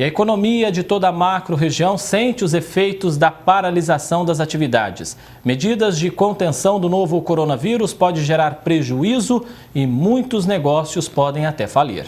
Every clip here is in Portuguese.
E a economia de toda a macro-região sente os efeitos da paralisação das atividades. Medidas de contenção do novo coronavírus podem gerar prejuízo e muitos negócios podem até falir.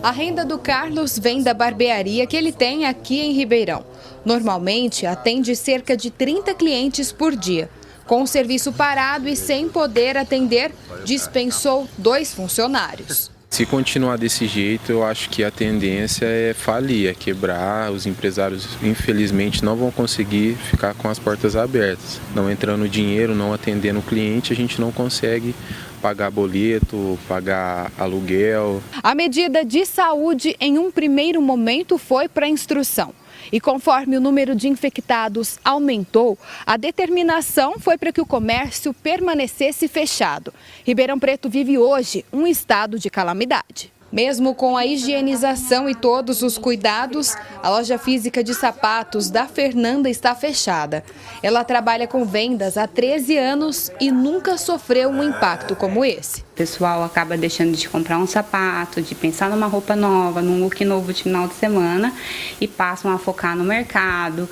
A renda do Carlos vem da barbearia que ele tem aqui em Ribeirão. Normalmente atende cerca de 30 clientes por dia. Com o serviço parado e sem poder atender, dispensou 2 funcionários. Se continuar desse jeito, eu acho que a tendência é falir, é quebrar. Os empresários, infelizmente, não vão conseguir ficar com as portas abertas. Não entrando dinheiro, não atendendo o cliente, a gente não consegue pagar boleto, pagar aluguel. A medida de saúde, em um primeiro momento, foi para instrução. E conforme o número de infectados aumentou, a determinação foi para que o comércio permanecesse fechado. Ribeirão Preto vive hoje um estado de calamidade. Mesmo com a higienização e todos os cuidados, a loja física de sapatos da Fernanda está fechada. Ela trabalha com vendas há 13 anos e nunca sofreu um impacto como esse. O pessoal acaba deixando de comprar um sapato, de pensar numa roupa nova, num look novo de final de semana e passam a focar no mercado,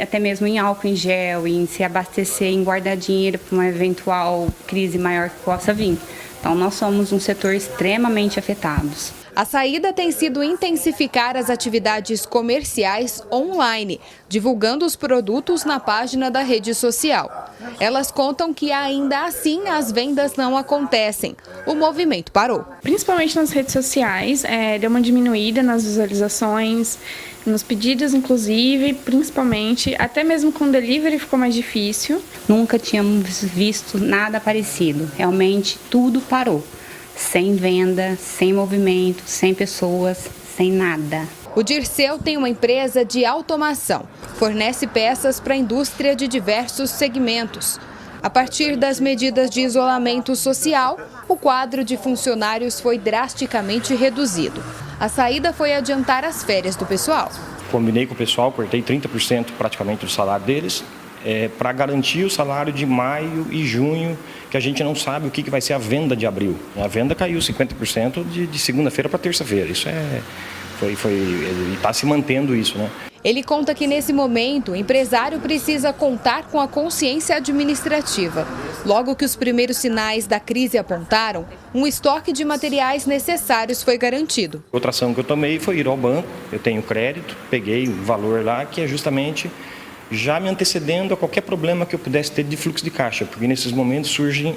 até mesmo em álcool em gel, em se abastecer, em guardar dinheiro para uma eventual crise maior que possa vir. Então, nós somos um setor extremamente afetado. A saída tem sido intensificar as atividades comerciais online, divulgando os produtos na página da rede social. Elas contam que ainda assim as vendas não acontecem. O movimento parou. Principalmente nas redes sociais, deu uma diminuída nas visualizações, nos pedidos inclusive, principalmente, até mesmo com delivery ficou mais difícil. Nunca tínhamos visto nada parecido, realmente tudo parou. Sem venda, sem movimento, sem pessoas, sem nada. O Dirceu tem uma empresa de automação, fornece peças para a indústria de diversos segmentos. A partir das medidas de isolamento social, o quadro de funcionários foi drasticamente reduzido. A saída foi adiantar as férias do pessoal. Combinei com o pessoal, cortei 30% praticamente do salário deles, para garantir o salário de maio e junho, que a gente não sabe o que vai ser a venda de abril. A venda caiu 50% de segunda-feira para terça-feira. Isso e está se mantendo isso, né? Ele conta que nesse momento o empresário precisa contar com a consciência administrativa. Logo que os primeiros sinais da crise apontaram, um estoque de materiais necessários foi garantido. Outra ação que eu tomei foi ir ao banco, eu tenho crédito, peguei o valor lá, que é justamente já me antecedendo a qualquer problema que eu pudesse ter de fluxo de caixa, porque nesses momentos surgem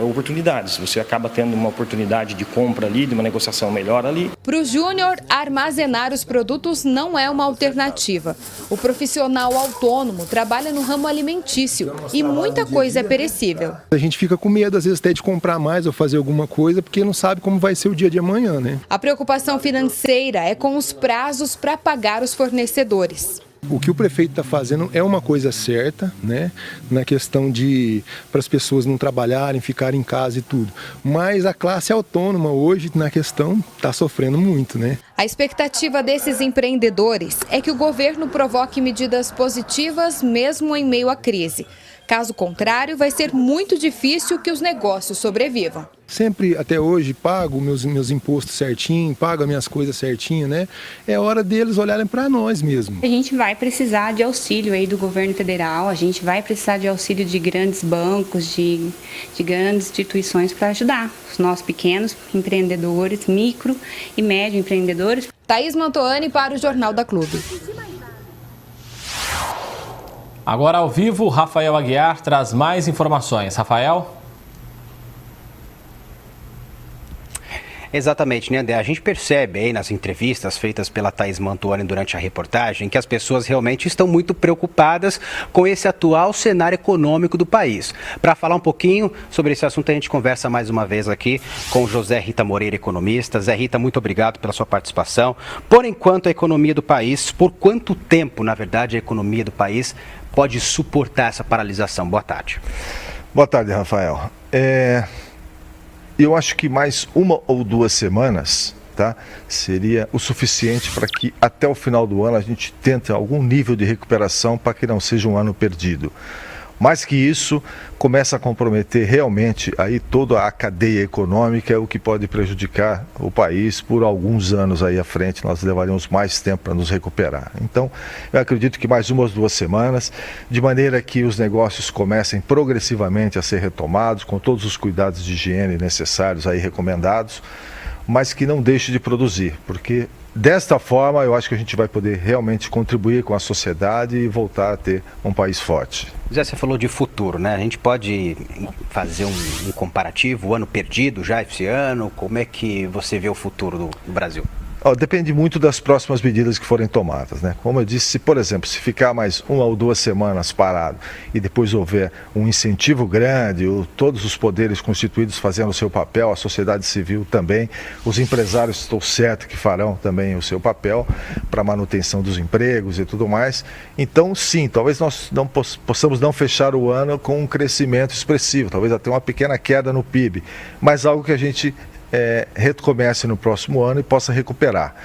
oportunidades. Você acaba tendo uma oportunidade de compra ali, de uma negociação melhor ali. Para o Júnior, armazenar os produtos não é uma alternativa. O profissional autônomo trabalha no ramo alimentício e muita coisa é perecível. A gente fica com medo, às vezes, até de comprar mais ou fazer alguma coisa, porque não sabe como vai ser o dia de amanhã, né? A preocupação financeira é com os prazos para pagar os fornecedores. O que o prefeito está fazendo é uma coisa certa, né? Na questão de para as pessoas não trabalharem, ficarem em casa e tudo. Mas a classe autônoma hoje, na questão, está sofrendo muito, né? A expectativa desses empreendedores é que o governo provoque medidas positivas mesmo em meio à crise. Caso contrário, vai ser muito difícil que os negócios sobrevivam. Sempre, até hoje, pago meus impostos certinho, pago as minhas coisas certinho, né? É hora deles olharem para nós mesmo. A gente vai precisar de auxílio aí do governo federal, a gente vai precisar de auxílio de grandes bancos, de grandes instituições para ajudar os nossos pequenos empreendedores, micro e médio empreendedores. Thaís Mantoani para o Jornal da Clube. Agora ao vivo, Rafael Aguiar traz mais informações. Rafael? Exatamente, né, André? A gente percebe aí nas entrevistas feitas pela Thaís Mantoani durante a reportagem que as pessoas realmente estão muito preocupadas com esse atual cenário econômico do país. Para falar um pouquinho sobre esse assunto, a gente conversa mais uma vez aqui com o José Rita Moreira, economista. Zé Rita, muito obrigado pela sua participação. Por enquanto, a economia do país, por quanto tempo, na verdade, a economia do país pode suportar essa paralisação? Boa tarde. Boa tarde, Rafael. Eu acho que mais 1 ou 2 semanas, tá, seria o suficiente para que até o final do ano a gente tente algum nível de recuperação para que não seja um ano perdido. Mais que isso, começa a comprometer realmente aí toda a cadeia econômica, o que pode prejudicar o país por alguns anos aí à frente. Nós levaríamos mais tempo para nos recuperar. Então, eu acredito que mais 1 ou 2 semanas, de maneira que os negócios comecem progressivamente a ser retomados, com todos os cuidados de higiene necessários aí recomendados, mas que não deixe de produzir, porque desta forma eu acho que a gente vai poder realmente contribuir com a sociedade e voltar a ter um país forte. Zé, você falou de futuro, né? A gente pode fazer um comparativo, o ano perdido já esse ano, como é que você vê o futuro do Brasil? Depende muito das próximas medidas que forem tomadas, né? Como eu disse, por exemplo, se ficar mais 1 ou 2 semanas parado e depois houver um incentivo grande, todos os poderes constituídos fazendo o seu papel, a sociedade civil também, os empresários estou certo que farão também o seu papel para a manutenção dos empregos e tudo mais. Então, sim, talvez nós não possamos não fechar o ano com um crescimento expressivo, talvez até uma pequena queda no PIB, mas algo que a gente recomece no próximo ano e possa recuperar.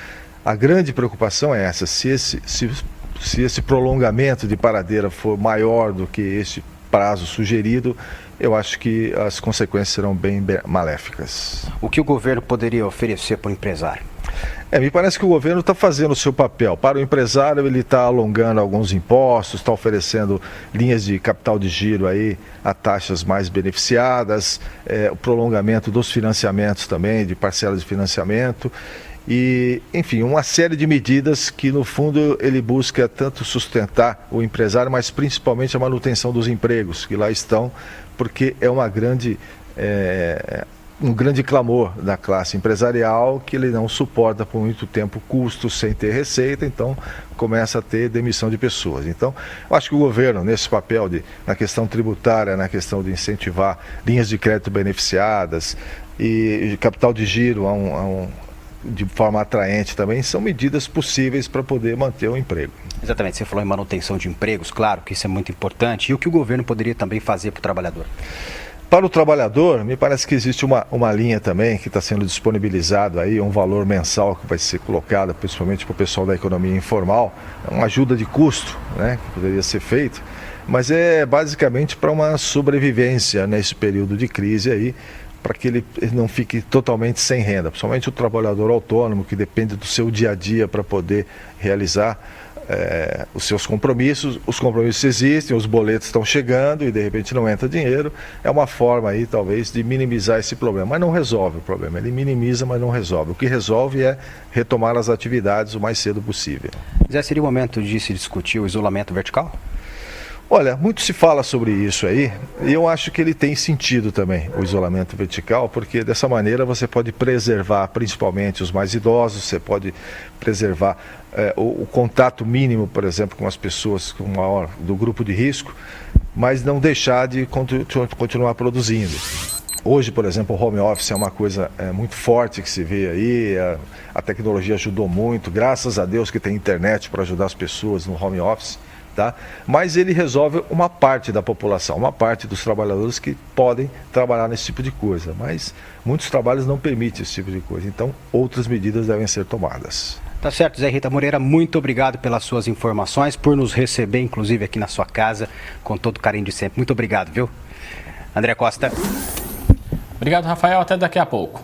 A grande preocupação é essa, se esse prolongamento de paradeira for maior do que este prazo sugerido, eu acho que as consequências serão bem maléficas. O que o governo poderia oferecer para o empresário? Me parece que o governo está fazendo o seu papel. Para o empresário, ele está alongando alguns impostos, está oferecendo linhas de capital de giro aí a taxas mais beneficiadas, o prolongamento dos financiamentos também, de parcelas de financiamento. E, enfim, uma série de medidas que, no fundo, ele busca tanto sustentar o empresário, mas principalmente a manutenção dos empregos que lá estão, porque é uma grande... um grande clamor da classe empresarial que ele não suporta por muito tempo custos sem ter receita, então começa a ter demissão de pessoas. Então, eu acho que o governo, nesse papel na questão tributária, na questão de incentivar linhas de crédito beneficiadas e capital de giro de forma atraente também, são medidas possíveis para poder manter o emprego. Exatamente, você falou em manutenção de empregos, claro que isso é muito importante. E o que o governo poderia também fazer para o trabalhador? Para o trabalhador, me parece que existe uma linha também que está sendo disponibilizado aí, um valor mensal que vai ser colocado, principalmente para o pessoal da economia informal, uma ajuda de custo, né, que poderia ser feito, mas é basicamente para uma sobrevivência nesse período de crise aí, para que ele não fique totalmente sem renda, principalmente o trabalhador autônomo, que depende do seu dia a dia para poder realizar os seus compromissos. Os compromissos existem, os boletos estão chegando e de repente não entra dinheiro. É uma forma aí talvez de minimizar esse problema, mas não resolve o problema. Ele minimiza, mas não resolve. O que resolve é retomar as atividades o mais cedo possível. Zé, seria o momento de se discutir o isolamento vertical? Olha, muito se fala sobre isso aí, e eu acho que ele tem sentido também, o isolamento vertical, porque dessa maneira você pode preservar principalmente os mais idosos, você pode preservar o contato mínimo, por exemplo, com as pessoas do grupo de risco, mas não deixar de continuar produzindo. Hoje, por exemplo, o home office é uma coisa muito forte que se vê aí, a tecnologia ajudou muito, graças a Deus que tem internet para ajudar as pessoas no home office. Tá? Mas ele resolve uma parte da população, uma parte dos trabalhadores que podem trabalhar nesse tipo de coisa, mas muitos trabalhos não permitem esse tipo de coisa, então outras medidas devem ser tomadas. Tá certo, Zé Rita Moreira, muito obrigado pelas suas informações, por nos receber, inclusive aqui na sua casa, com todo o carinho de sempre. Muito obrigado, viu? André Costa. Obrigado, Rafael, até daqui a pouco.